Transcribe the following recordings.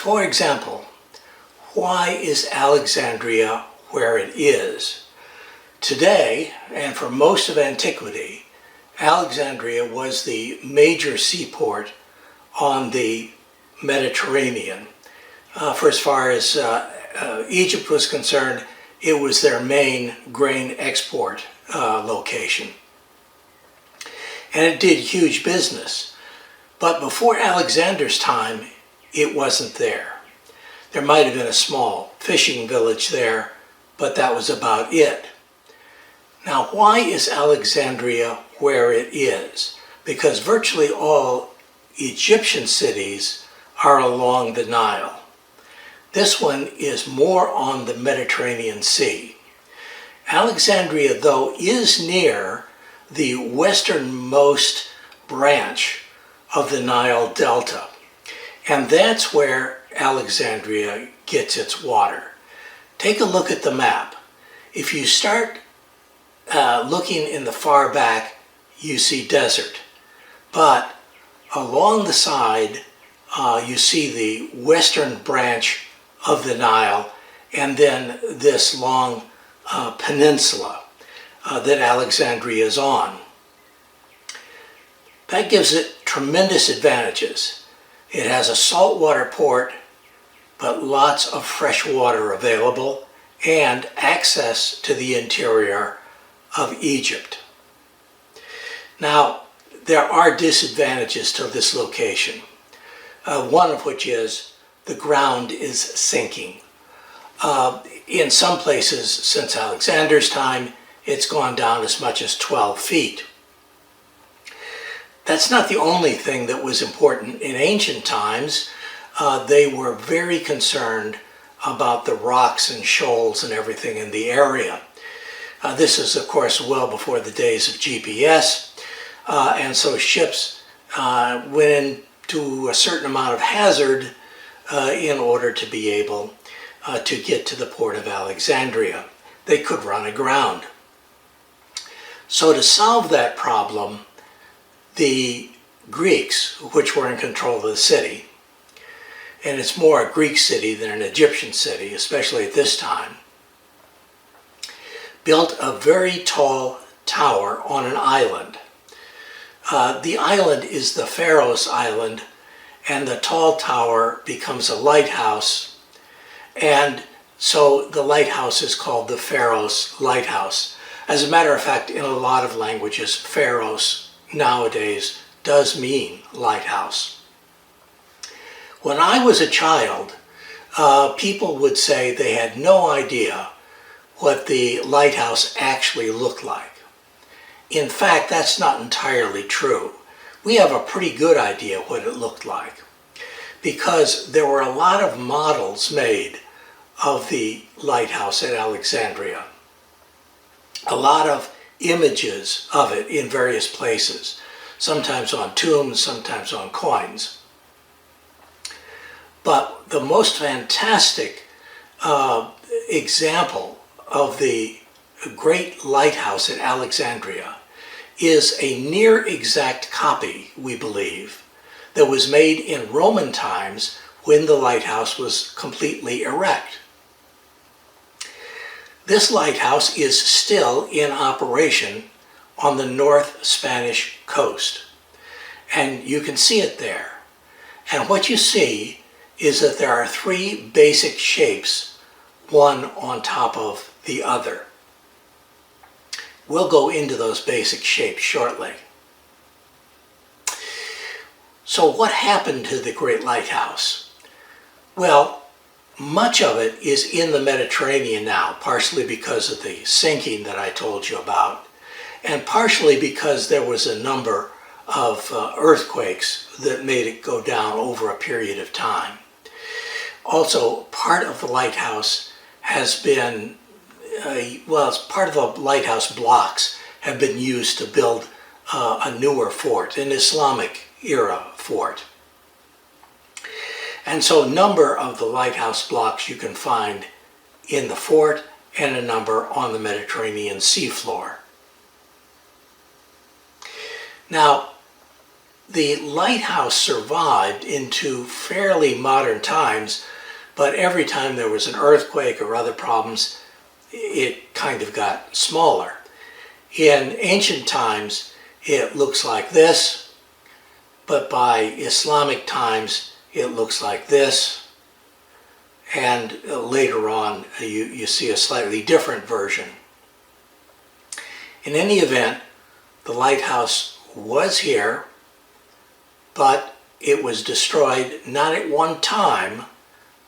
For example, why is Alexandria where it is? Today, and for most of antiquity, Alexandria was the major seaport on the Mediterranean. For as far as Egypt was concerned, it was their main grain export location. And it did huge business. But before Alexander's time, it wasn't there. There might have been a small fishing village there, but that was about it. Now, why is Alexandria where it is? Because virtually all Egyptian cities are along the Nile. This one is more on the Mediterranean Sea. Alexandria, though, is near the westernmost branch of the Nile Delta. And that's where Alexandria gets its water. Take a look at the map. If you start looking in the far back, you see desert. But along the side, you see the western branch of the Nile, and then this long peninsula that Alexandria is on. That gives it tremendous advantages. It has a saltwater port, but lots of fresh water available, and access to the interior of Egypt. Now, there are disadvantages to this location, one of which is the ground is sinking. In some places, since Alexander's time, it's gone down as much as 12 feet. That's not the only thing that was important. In ancient times, they were very concerned about the rocks and shoals and everything in the area. This is, of course, well before the days of GPS, and so ships went into a certain amount of hazard in order to be able to get to the port of Alexandria. They could run aground. So to solve that problem, the Greeks, which were in control of the city, and it's more a Greek city than an Egyptian city, especially at this time, built a very tall tower on an island. The island is the Pharaoh's Island, and the tall tower becomes a lighthouse, and so the lighthouse is called the Pharaoh's Lighthouse. As a matter of fact, in a lot of languages, Pharaoh's nowadays does mean lighthouse. When I was a child, people would say they had no idea what the lighthouse actually looked like. In fact, that's not entirely true. We have a pretty good idea what it looked like, because there were a lot of models made of the lighthouse at Alexandria. A lot of images of it in various places, sometimes on tombs, sometimes on coins. But the most fantastic example of the Great Lighthouse at Alexandria is a near exact copy, we believe, that was made in Roman times when the lighthouse was completely erect. This lighthouse is still in operation on the North Spanish coast, and you can see it there. And what you see is that there are three basic shapes, one on top of the other. We'll go into those basic shapes shortly. So what happened to the Great Lighthouse? Well, much of it is in the Mediterranean now, partially because of the sinking that I told you about, and partially because there was a number of earthquakes that made it go down over a period of time. Also, part of the lighthouse has been, part of the lighthouse blocks have been used to build a newer fort, an Islamic era fort. And so a number of the lighthouse blocks you can find in the fort and a number on the Mediterranean seafloor. Now, The lighthouse survived into fairly modern times, but every time there was an earthquake or other problems, it kind of got smaller. In ancient times, it looks like this, but by Islamic times, it looks like this. And later on, you see a slightly different version. In any event, the lighthouse was here, but it was destroyed not at one time,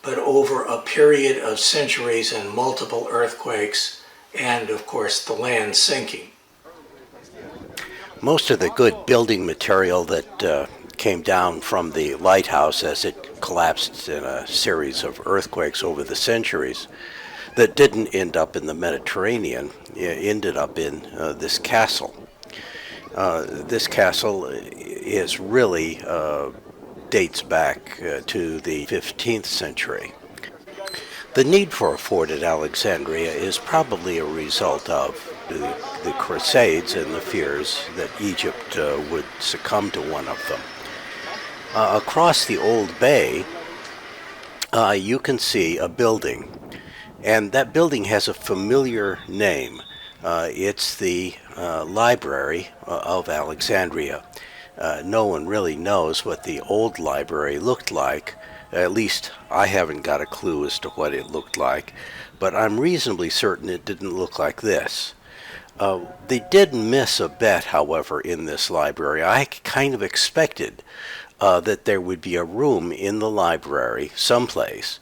but over a period of centuries and multiple earthquakes, and of course the land sinking. Most of the good building material that came down from the lighthouse as it collapsed in a series of earthquakes over the centuries that didn't end up in the Mediterranean, ended up in this castle. This castle is really dates back to the 15th century. The need for a fort at Alexandria is probably a result of the Crusades and the fears that Egypt would succumb to one of them. Across the Old Bay, you can see a building, and that building has a familiar name. It's the Library of Alexandria. No one really knows what the old library looked like. At least I haven't got a clue as to what it looked like, but I'm reasonably certain it didn't look like this. They did miss a bet, however, in this library. I kind of expected that there would be a room in the library someplace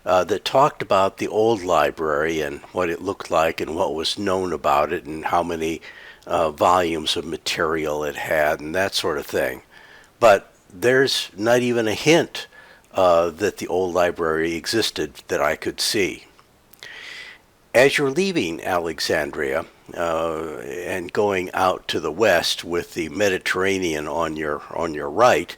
that talked about the old library and what it looked like and what was known about it and how many volumes of material it had and that sort of thing. But there's not even a hint that the old library existed that I could see. As you're leaving Alexandria and going out to the west with the Mediterranean on your right,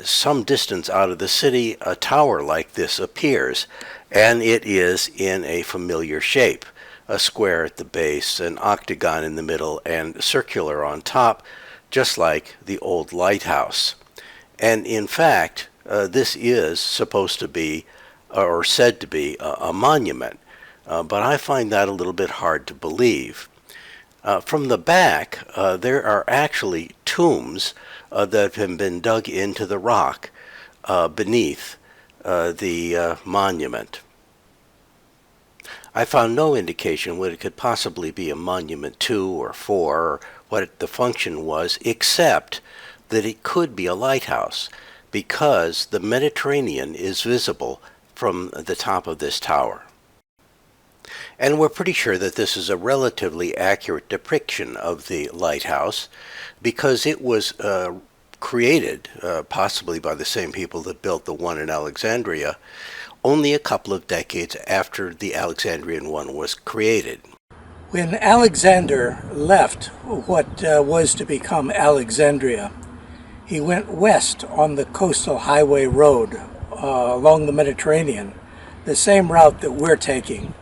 some distance out of the city, a tower like this appears, and it is in a familiar shape. A square at the base, an octagon in the middle, and circular on top, just like the old lighthouse. And in fact, this is supposed to be, or said to be, a monument, but I find that a little bit hard to believe. From the back, there are actually tombs that have been dug into the rock beneath the monument. I found no indication what it could possibly be a monument to or for, or what the function was, except that it could be a lighthouse, because the Mediterranean is visible from the top of this tower. And we're pretty sure that this is a relatively accurate depiction of the lighthouse, because it was created, possibly by the same people that built the one in Alexandria, only a couple of decades after the Alexandrian one was created. When Alexander left what was to become Alexandria, he went west on the coastal highway road along the Mediterranean, the same route that we're taking.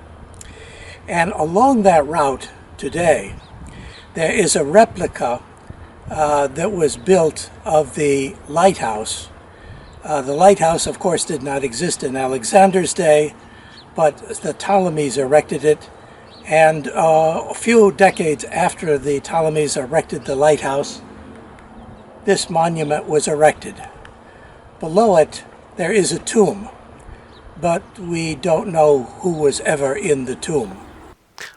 And along that route today, there is a replica that was built of the lighthouse. The lighthouse, of course, did not exist in Alexander's day, but the Ptolemies erected it, and a few decades after the Ptolemies erected the lighthouse, this monument was erected. Below it, there is a tomb, but we don't know who was ever in the tomb.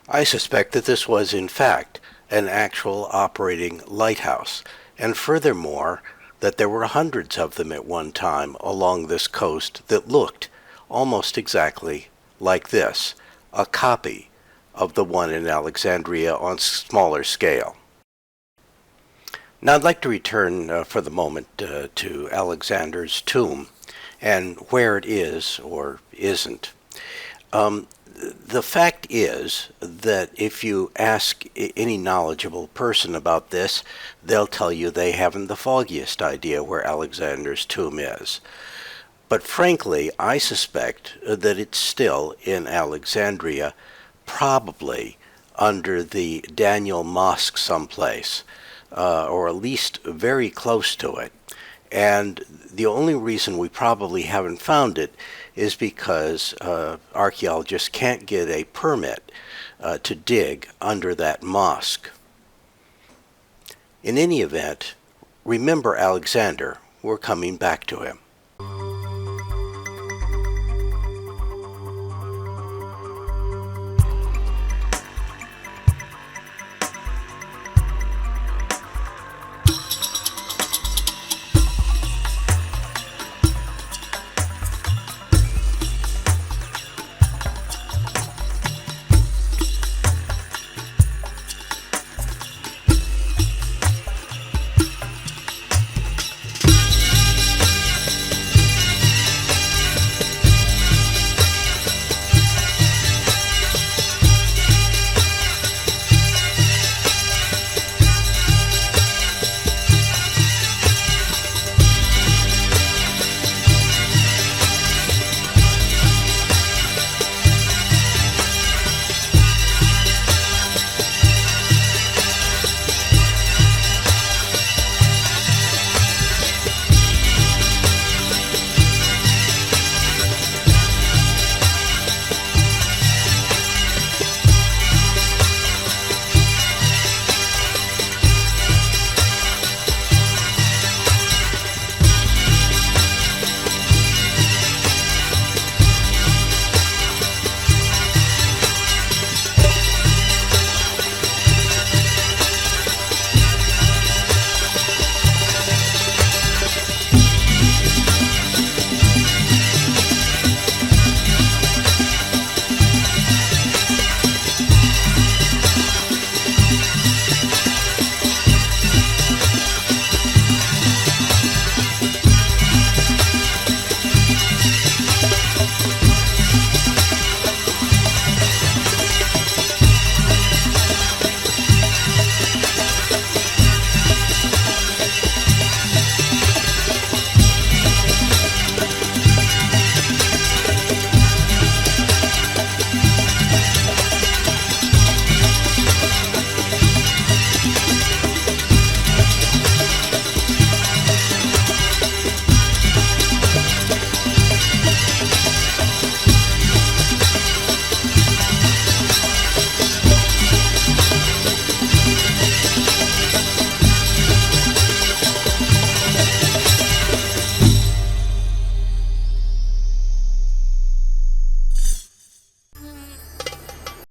I suspect that this was, in fact, an actual operating lighthouse, and furthermore, that there were hundreds of them at one time along this coast that looked almost exactly like this, a copy of the one in Alexandria on smaller scale. Now I'd like to return for the moment to Alexander's tomb and where it is or isn't. The fact is that if you ask any knowledgeable person about this, they'll tell you they haven't the foggiest idea where Alexander's tomb is. But frankly, I suspect that it's still in Alexandria, probably under the Daniel Mosque someplace. or at least very close to it. And the only reason we probably haven't found it is because archaeologists can't get a permit to dig under that mosque. In any event, remember Alexander. We're coming back to him.